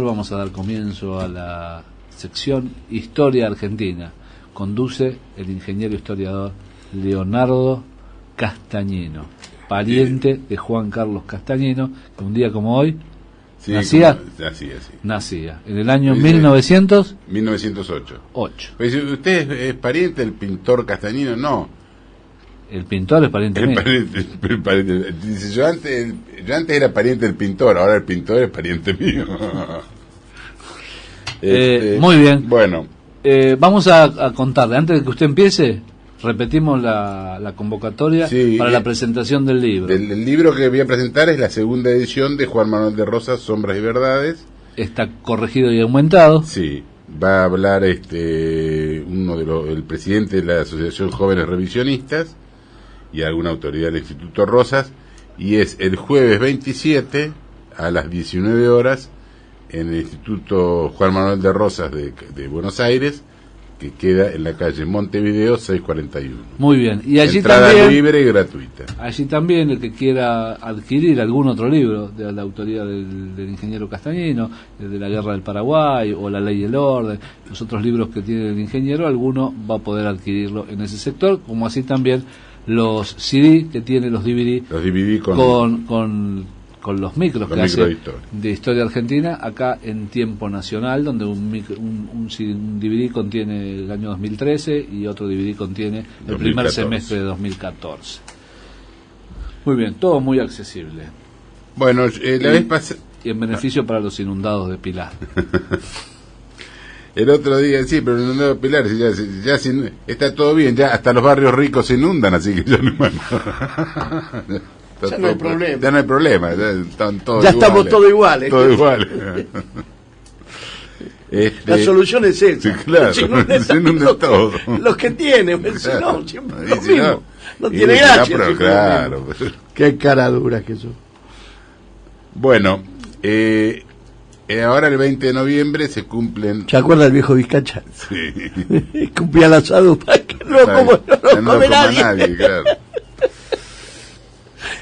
Vamos a dar comienzo a la sección Historia Argentina. Conduce el ingeniero historiador Leonardo Castañino, pariente de Juan Carlos Castañino, que un día como hoy nacía en el año 1908. Pues, ¿usted es pariente del pintor Castañino? No. El pintor es pariente mío. Dice, yo antes era pariente del pintor, ahora el pintor es pariente mío. Muy bien. Bueno. Vamos a contarle, antes de que usted empiece, repetimos la convocatoria para la presentación del libro. El libro que voy a presentar es la segunda edición de Juan Manuel de Rosas, Sombras y Verdades. Está corregido y aumentado. Sí. Va a hablar el presidente de la Asociación Jóvenes Revisionistas y alguna autoridad del Instituto Rosas, y es el jueves 27 a las 19 horas en el Instituto Juan Manuel de Rosas de Buenos Aires, que queda en la calle Montevideo 641. Muy bien. Y allí entrada también, libre y gratuita. Allí también el que quiera adquirir algún otro libro de la autoría del ingeniero Castañino, el de la Guerra del Paraguay o La Ley y el Orden, los otros libros que tiene el ingeniero, alguno va a poder adquirirlo en ese sector, como así también los CD que tiene, los DVD con los micros que hace de historia argentina acá en Tiempo Nacional, donde un DVD contiene el año 2013 y otro DVD contiene el 2014. Primer semestre de 2014. Muy bien, todo muy accesible. Bueno, la vez pasada... Y en beneficio para los inundados de Pilar. El otro día, sí, pero el inundado de Pilar, ya está todo bien, ya hasta los barrios ricos se inundan, así que ya no hay problema. Ya no hay problema, ya están todos ya iguales. Estamos todos iguales. Todos iguales. La solución es esa. Sí, claro, se inunda todo. Los que tienen, claro. Si no, siempre lo si mismo. No tiene gracia. Pero claro. Qué cara dura que son. Bueno, ahora el 20 de noviembre se cumplen... ¿Se acuerda el viejo Vizcacha? Sí. Cumplía el asado para que no lo come nadie. Claro.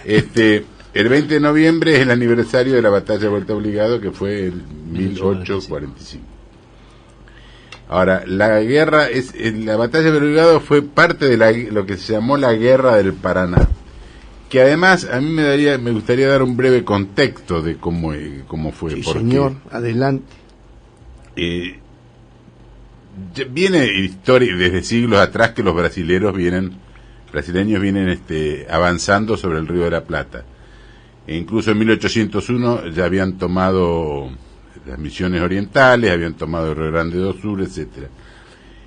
El 20 de noviembre es el aniversario de la batalla de Vuelta Obligado, que fue en 1845. Ahora, la batalla de Vuelta Obligado fue parte de lo que se llamó la Guerra del Paraná, que además a mí me gustaría dar un breve contexto de cómo fue. Sí, señor, adelante. Viene historia desde siglos atrás que los brasileños vienen avanzando sobre el Río de la Plata. E incluso en 1801 ya habían tomado las Misiones Orientales, habían tomado el Río Grande do Sul, etcétera.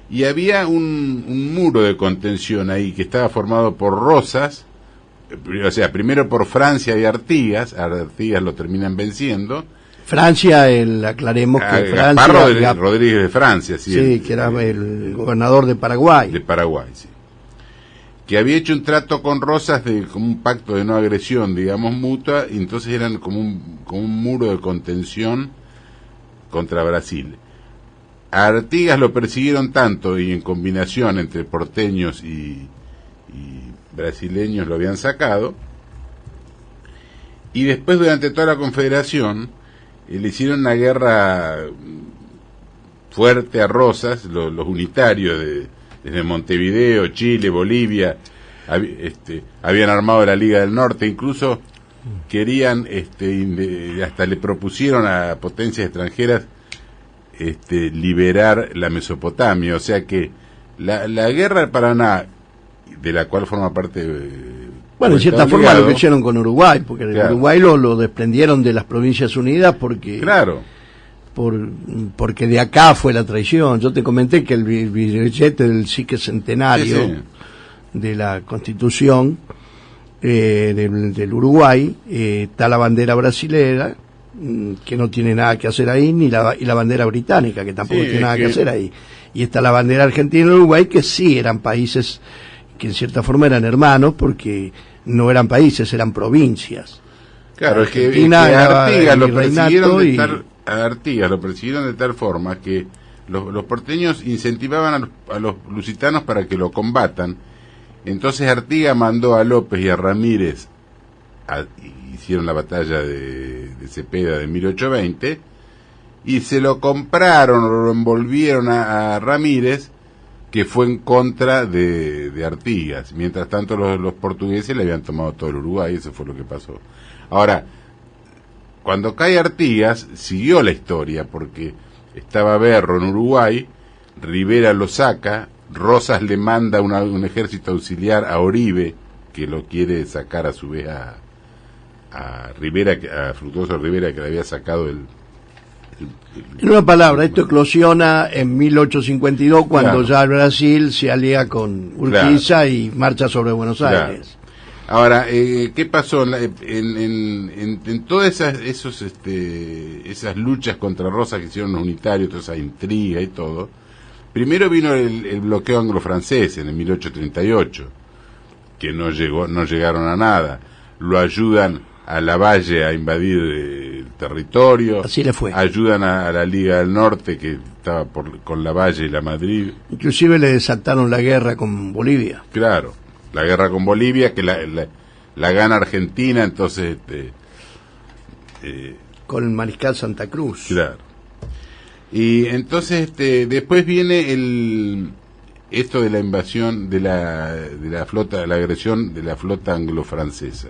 Y había un muro de contención ahí que estaba formado por Rosas, o sea, primero por Francia y Artigas lo terminan venciendo. Francia, aclaremos que Francia... Rodríguez de Francia, sí, que era el gobernador de Paraguay. De Paraguay, sí. Que había hecho un trato con Rosas como un pacto de no agresión, digamos, mutua, y entonces eran como un muro de contención contra Brasil. A Artigas lo persiguieron tanto, y en combinación entre porteños y brasileños lo habían sacado, y después durante toda la Confederación le hicieron una guerra fuerte a Rosas, los unitarios desde Montevideo, Chile, Bolivia, habían armado la Liga del Norte, incluso querían, hasta le propusieron a potencias extranjeras liberar la Mesopotamia, o sea que la guerra del Paraná, de la cual forma parte... Bueno, en cierta forma lo que hicieron con Uruguay, porque claro. Uruguay lo desprendieron de las Provincias Unidas porque... Claro. Porque de acá fue la traición. Yo te comenté que el billete del psique centenario de la Constitución del Uruguay está la bandera brasilera, que no tiene nada que hacer ahí, y la bandera británica, que tampoco tiene nada que hacer ahí. Y está la bandera argentina y Uruguay, que sí eran países que en cierta forma eran hermanos, porque no eran países, eran provincias. Claro, Argentina a Artigas lo persiguieron de tal forma que los porteños incentivaban a los lusitanos para que lo combatan. Entonces Artigas mandó a López y a Ramírez, hicieron la batalla de Cepeda de 1820, y se lo compraron o lo envolvieron a Ramírez, que fue en contra de Artigas. Mientras tanto los portugueses le habían tomado todo el Uruguay, eso fue lo que pasó. Ahora, cuando cae Artigas, siguió la historia, porque estaba Berro en Uruguay, Rivera lo saca, Rosas le manda un ejército auxiliar a Oribe, que lo quiere sacar a su vez a Rivera, a Fructuoso Rivera, que le había sacado el En una palabra, esto eclosiona en 1852, cuando ya Brasil se alía con Urquiza y marcha sobre Buenos Aires. Ahora, ¿qué pasó? En todas esas luchas contra Rosas que hicieron los unitarios, toda esa intriga y todo, primero vino el bloqueo anglo-francés en el 1838, que no llegaron a nada. Lo ayudan a Lavalle a invadir el territorio. Así le fue. Ayudan a la Liga del Norte, que estaba con Lavalle y la Madrid. Inclusive le desataron la guerra con Bolivia. Claro, la guerra con Bolivia, que la gana Argentina, entonces... con el mariscal Santa Cruz. Claro. Y entonces después viene esto de la invasión de la flota, la agresión de la flota anglo-francesa.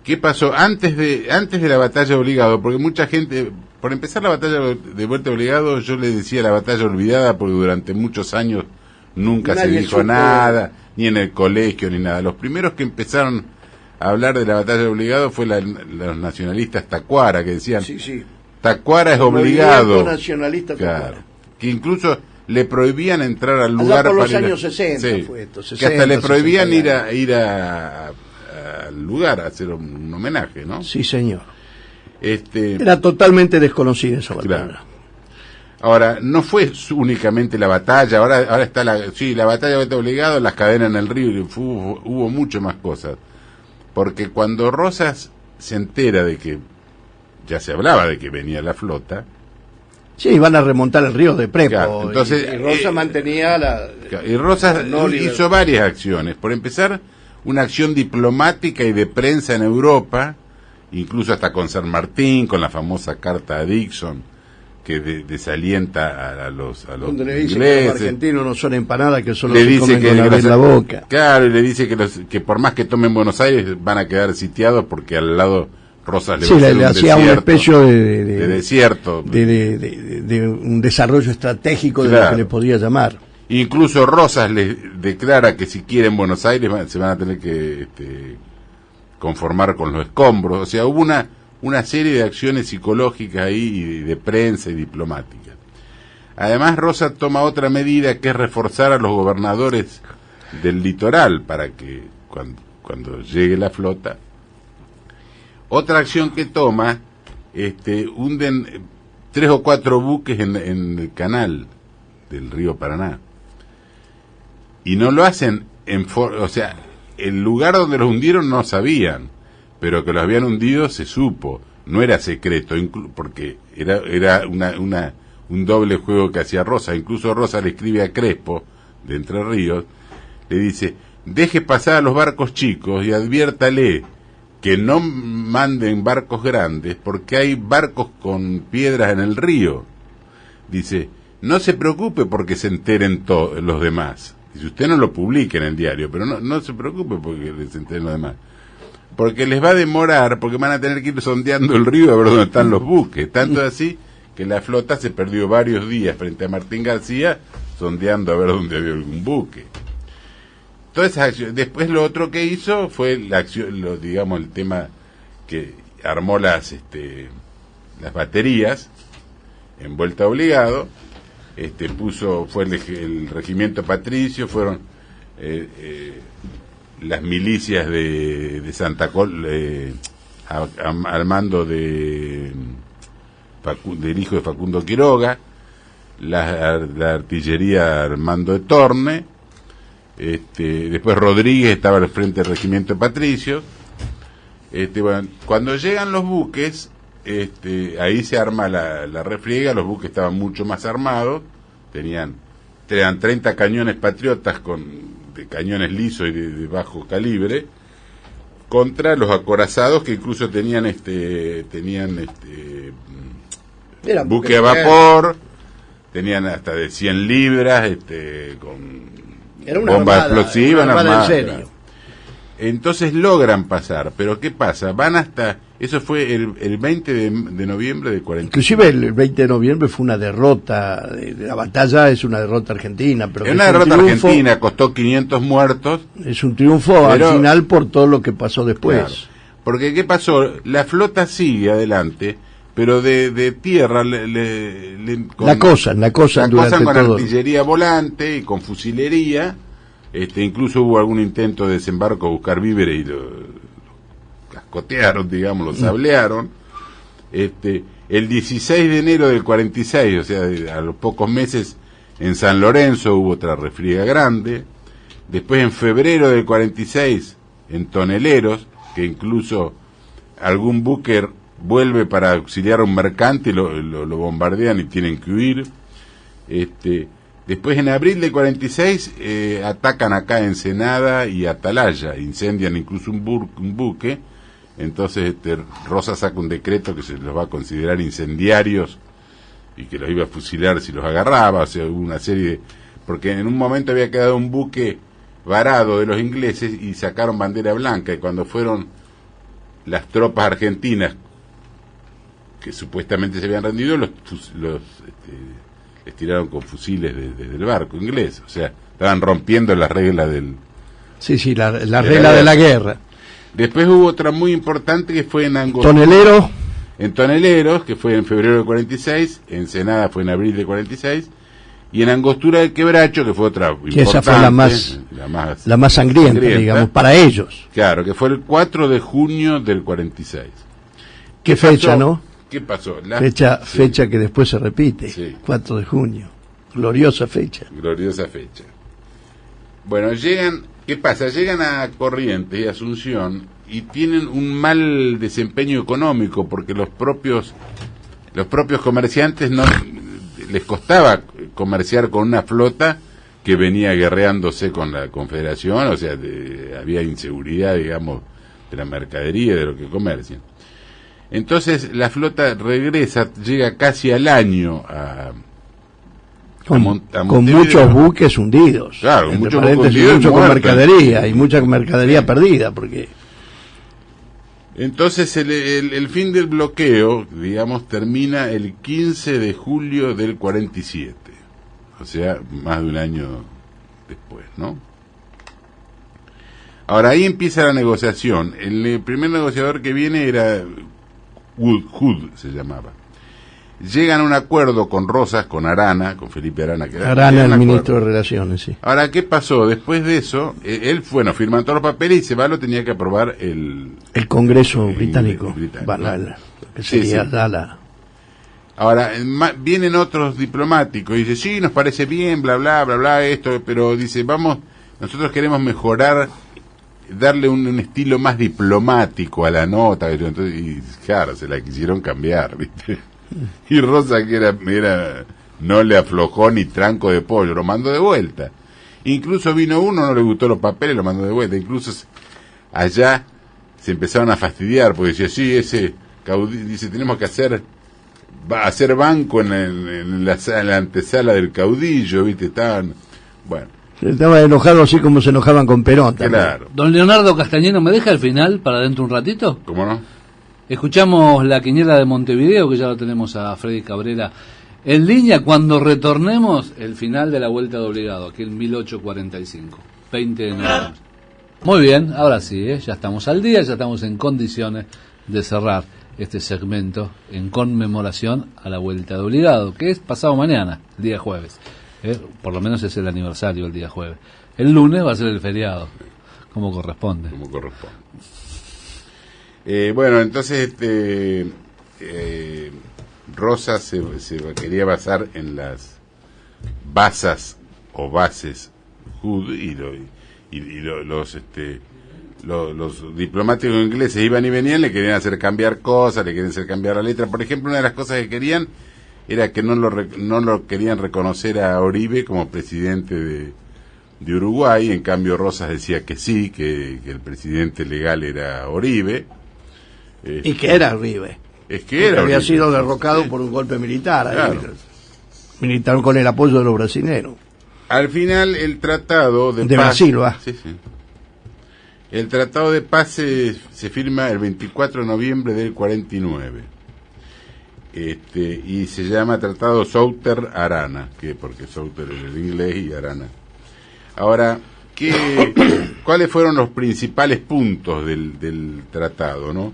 ¿Qué pasó antes de la batalla de Obligado? Porque mucha gente, por empezar la batalla de Vuelta Obligado, yo le decía la batalla olvidada, porque durante muchos años nunca se dijo nada, ni en el colegio ni nada. Los primeros que empezaron a hablar de la batalla de Obligado fue los nacionalistas Tacuara, que decían, sí. Tacuara es obligado. Nacionalista Tacuara. Claro, que incluso le prohíban entrar al lugar. Allá por los años 60 fue esto, 60, que hasta le prohibían 60 ir al lugar a hacer un homenaje, ¿no? Sí, señor. Era totalmente desconocida esa batalla. Claro. Ahora, no fue únicamente la batalla, ahora está la batalla de Obligado, las cadenas en el río, hubo mucho más cosas. Porque cuando Rosas se entera de que, ya se hablaba de que venía la flota. Sí, iban a remontar el río de Prepo. Claro, entonces, y Rosas mantenía la... Y Rosas hizo varias acciones. Por empezar, una acción diplomática y de prensa en Europa, incluso hasta con San Martín, con la famosa carta a Dixon, que desalienta a los donde le dice ingleses. Que los argentinos no son empanadas, que solo le se dice comen que con la en la boca. Claro, y le dice que por más que tomen Buenos Aires van a quedar sitiados, porque al lado Rosas le va a hacer le hacía una especie de desierto, de un desarrollo estratégico, de lo que le podía llamar. Incluso Rosas le declara que si quieren Buenos Aires se van a tener que conformar con los escombros. O sea, hubo una serie de acciones psicológicas ahí, de prensa y diplomáticas. Además, Rosas toma otra medida, que es reforzar a los gobernadores del litoral para que cuando llegue la flota. Otra acción que toma, hunden 3 o 4 buques en el canal del río Paraná. Y no lo hacen o sea, el lugar donde los hundieron no sabían, pero que los habían hundido se supo, no era secreto, porque era un doble juego que hacía Rosa. Incluso Rosa le escribe a Crespo, de Entre Ríos, le dice, deje pasar a los barcos chicos y adviértale que no manden barcos grandes, porque hay barcos con piedras en el río. Dice, no se preocupe porque se enteren los demás. Dice, usted no lo publique en el diario, pero no se preocupe porque se enteren los demás. Porque les va a demorar, porque van a tener que ir sondeando el río a ver dónde están los buques. Tanto así que la flota se perdió varios días frente a Martín García, sondeando a ver dónde había algún buque. Todas esas acciones. Después lo otro que hizo fue la acción, digamos, el tema que armó las baterías en Vuelta Obligado, fue el regimiento patricio, fueron las milicias de Santa al mando del hijo de Facundo Quiroga, la artillería al mando de Torne, después Rodríguez estaba al frente del regimiento patricio. Bueno, cuando llegan los buques, ahí se arma la refriega. Los buques estaban mucho más armados, tenían 30 cañones patriotas de cañones lisos y de bajo calibre, contra los acorazados, que incluso tenían Era buque a vapor, tenían hasta de 100 libras, con era una bomba armada, explosiva, una armada en armada. serio. Entonces logran pasar, pero ¿qué pasa? Van hasta, eso fue el 20 de noviembre del 40. Inclusive el 20 de noviembre fue una derrota, la batalla es una derrota argentina. Pero es una derrota argentina, costó 500 muertos. Es un triunfo al final por todo lo que pasó después. Claro, porque ¿qué pasó? La flota sigue adelante, pero de tierra la cosa con artillería volante y con fusilería. Incluso hubo algún intento de desembarco a buscar víveres y lo cascotearon, digamos, lo sablearon. El 16 de enero del 46, o sea, a los pocos meses, en San Lorenzo hubo otra refriega grande. Después, en febrero del 46, en Toneleros, que incluso algún buque vuelve para auxiliar a un mercante y lo bombardean y tienen que huir. Después, en abril del 46, atacan acá Ensenada y Atalaya, incendian incluso un buque. Entonces Rosa saca un decreto que se los va a considerar incendiarios y que los iba a fusilar si los agarraba. O sea, hubo una serie de... Porque en un momento había quedado un buque varado de los ingleses y sacaron bandera blanca, y cuando fueron las tropas argentinas que supuestamente se habían rendido, les tiraron con fusiles desde el barco inglés. O sea, estaban rompiendo las reglas del... Sí, la regla de la guerra. Después hubo otra muy importante que fue en Toneleros. En Toneleros, que fue en febrero del 46, en Ensenada fue en abril del 46, y en Angostura del Quebracho, que fue otra que importante. Esa fue la más sangrienta, digamos, para ellos. Claro, que fue el 4 de junio del 46. ¿Qué fecha, pasó? ¿No? ¿Qué pasó? Fecha que después se repite, sí. 4 de junio. Gloriosa fecha. Gloriosa fecha. Bueno, ¿qué pasa? Llegan a Corrientes y Asunción y tienen un mal desempeño económico porque los propios comerciantes no les costaba comerciar con una flota que venía guerreándose con la Confederación, o sea, había inseguridad, digamos, de la mercadería, de lo que comercian. Entonces la flota regresa, llega casi al año con muchos buques hundidos. Claro, mucho con mercadería y mucha mercadería perdida, porque... Entonces el fin del bloqueo, digamos, termina el 15 de julio del 47, o sea, más de un año después, ¿no? Ahora ahí empieza la negociación. El primer negociador que viene era Hood se llamaba. Llegan a un acuerdo con Rosas, con Arana, con Felipe Arana. Que Arana, el ministro de Relaciones, sí. Ahora, ¿qué pasó? Después de eso, él, firman todos los papeles y se va, lo tenía que aprobar el Congreso británico. Que sería sí. Ahora, vienen otros diplomáticos y dicen, sí, nos parece bien, bla, bla, bla, bla, esto, pero dice, nosotros queremos mejorar, darle un estilo más diplomático a la nota. Entonces, y claro, se la quisieron cambiar, ¿viste? Y Rosa, que era no le aflojó ni tranco de pollo, lo mandó de vuelta. Incluso vino uno, no le gustó los papeles, lo mandó de vuelta. Incluso allá se empezaron a fastidiar, porque decía, sí, dice, tenemos que hacer banco en la antesala del caudillo, ¿viste? Estaban enojados así como se enojaban con Perón también. Claro. Don Leonardo Castañino, ¿me deja el final para dentro un ratito? ¿Cómo no? Escuchamos la quiniela de Montevideo, que ya lo tenemos a Freddy Cabrera en línea, cuando retornemos el final de la Vuelta de Obligado, aquí en 1845, 20 de noviembre. Muy bien, ahora sí, ya estamos al día, ya estamos en condiciones de cerrar este segmento en conmemoración a la Vuelta de Obligado, que es pasado mañana, el día jueves. Por lo menos es el aniversario el día jueves. El lunes va a ser el feriado, como corresponde. Bueno, entonces Rosa se quería basar en las bases Hood los diplomáticos ingleses iban y venían, le querían hacer cambiar cosas, le querían hacer cambiar la letra. Por ejemplo, una de las cosas que querían era que no lo querían reconocer a Oribe como presidente de Uruguay. En cambio Rosas decía que sí, que el presidente legal era Oribe. Y que era Oribe. Es que era había horrible. sido derrocado Sí. por un golpe militar, Claro. militar con el apoyo de los brasileños. Al final el tratado de De paz... Brasil, va. Sí, sí. El tratado de paz se firma el 24 de noviembre del 49. Y se llama Tratado Souter-Arana, porque Souter es el inglés y Arana. Ahora, ¿cuáles fueron los principales puntos del tratado, no?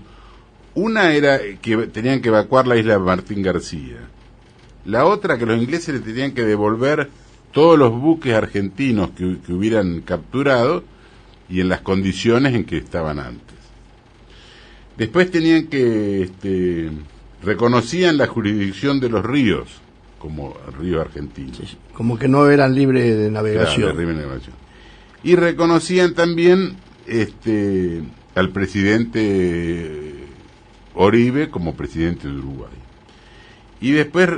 Una era que tenían que evacuar la isla de Martín García. La otra, que los ingleses le tenían que devolver todos los buques argentinos que hubieran capturado y en las condiciones en que estaban antes. Después tenían que reconocían la jurisdicción de los ríos como ríos argentinos. Sí, sí. Como que no eran libres de navegación. Claro, de libre navegación. Y reconocían también al presidente Oribe como presidente de Uruguay. Y después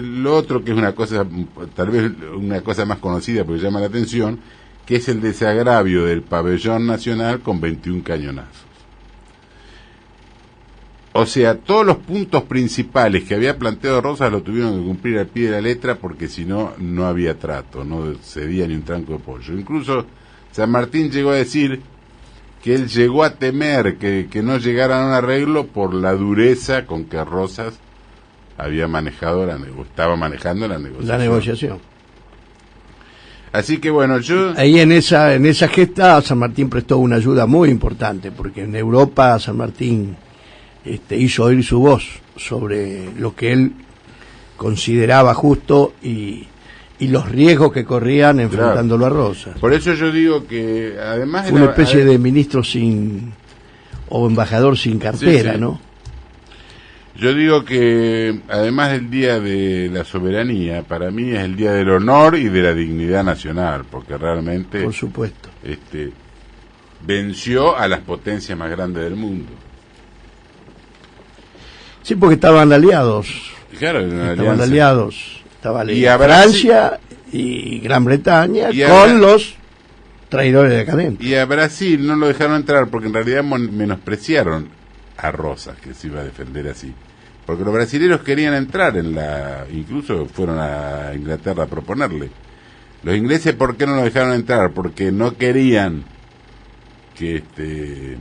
lo otro, que es una cosa, tal vez una cosa más conocida porque llama la atención, que es el desagravio del pabellón nacional con 21 cañonazos. O sea, todos los puntos principales que había planteado Rosas lo tuvieron que cumplir al pie de la letra, porque si no, no había trato, no cedía ni un tranco de pollo. Incluso San Martín llegó a decir que él llegó a temer que no llegaran a un arreglo por la dureza con que Rosas había manejado estaba manejando la negociación. La negociación. Así que bueno, ahí en esa gesta San Martín prestó una ayuda muy importante, porque en Europa San Martín hizo oír su voz sobre lo que él consideraba justo y los riesgos que corrían enfrentándolo a Rosas. Por eso yo digo que además... Fue una especie de ministro o embajador sin cartera, sí, sí. ¿no? Yo digo que además del Día de la Soberanía, para mí es el Día del Honor y de la Dignidad Nacional, porque realmente... Por supuesto. Venció a las potencias más grandes del mundo. Sí, porque estaban aliados. Claro, estaban aliados. Estaba y Francia y Gran Bretaña con los traidores decadentes. Y a Brasil no lo dejaron entrar porque en realidad menospreciaron a Rosas, que se iba a defender así. Porque los brasileños querían entrar incluso fueron a Inglaterra a proponerle. Los ingleses, ¿por qué no lo dejaron entrar? Porque no querían que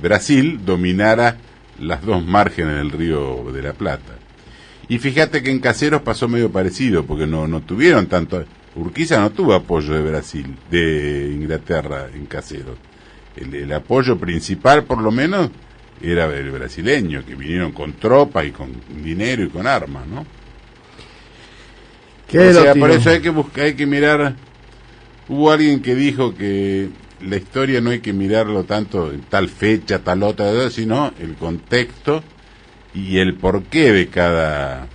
Brasil dominara las dos márgenes del río de la Plata. Y fíjate que en Caseros pasó medio parecido, porque no tuvieron tanto... Urquiza no tuvo apoyo de Brasil, de Inglaterra en Caseros. El apoyo principal, por lo menos, era el brasileño, que vinieron con tropas y con dinero y con armas, ¿no? O sea, por eso hay que mirar... Hubo alguien que dijo que la historia no hay que mirarlo tanto en tal fecha, tal otra, sino el contexto y el porqué de cada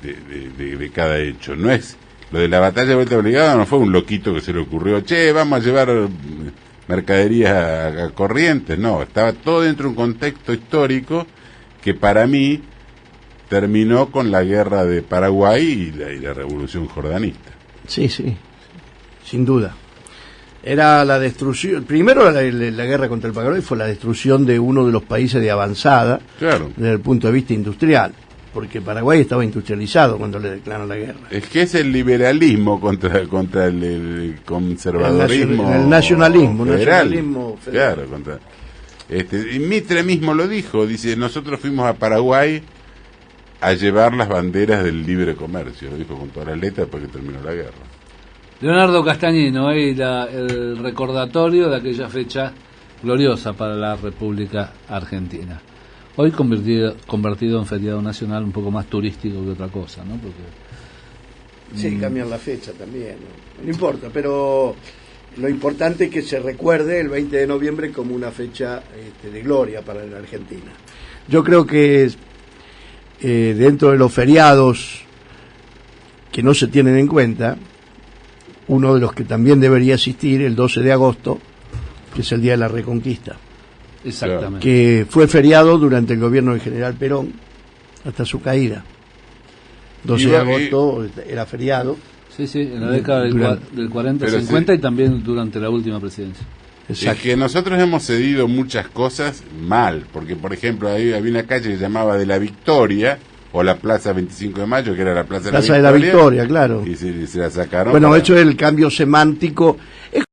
de cada hecho. No es lo de la batalla de Vuelta Obligada, no fue un loquito que se le ocurrió, vamos a llevar mercaderías a Corrientes. No, estaba todo dentro de un contexto histórico que para mí terminó con la guerra de Paraguay y la revolución jordanista. Sí, sin duda. Era la destrucción, primero la guerra contra el Paraguay fue la destrucción de uno de los países de avanzada, claro, desde el punto de vista industrial, porque Paraguay estaba industrializado cuando le declararon la guerra. Es que es el liberalismo contra el conservadorismo, el nacionalismo federal. Federal. Claro, y Mitre mismo lo dijo, dice, nosotros fuimos a Paraguay a llevar las banderas del libre comercio, lo dijo con todas las letras después que terminó la guerra. Leonardo Castagnino, ahí el recordatorio de aquella fecha gloriosa para la República Argentina. Hoy convertido en feriado nacional, un poco más turístico que otra cosa, ¿no? Porque sí, cambian la fecha también, no importa, pero lo importante es que se recuerde el 20 de noviembre como una fecha de gloria para la Argentina. Yo creo que dentro de los feriados que no se tienen en cuenta, uno de los que también debería existir, el 12 de agosto, que es el Día de la Reconquista. Exactamente. Que fue feriado durante el gobierno del general Perón hasta su caída. 12 de agosto era feriado. Sí, en la década del 40-50 y también durante la última presidencia. Es que nosotros hemos cedido muchas cosas mal, porque por ejemplo había una calle que se llamaba de la Victoria, o la Plaza 25 de Mayo, que era la Plaza de la Victoria, claro. Y se la sacaron. Bueno, eso es el cambio semántico. Es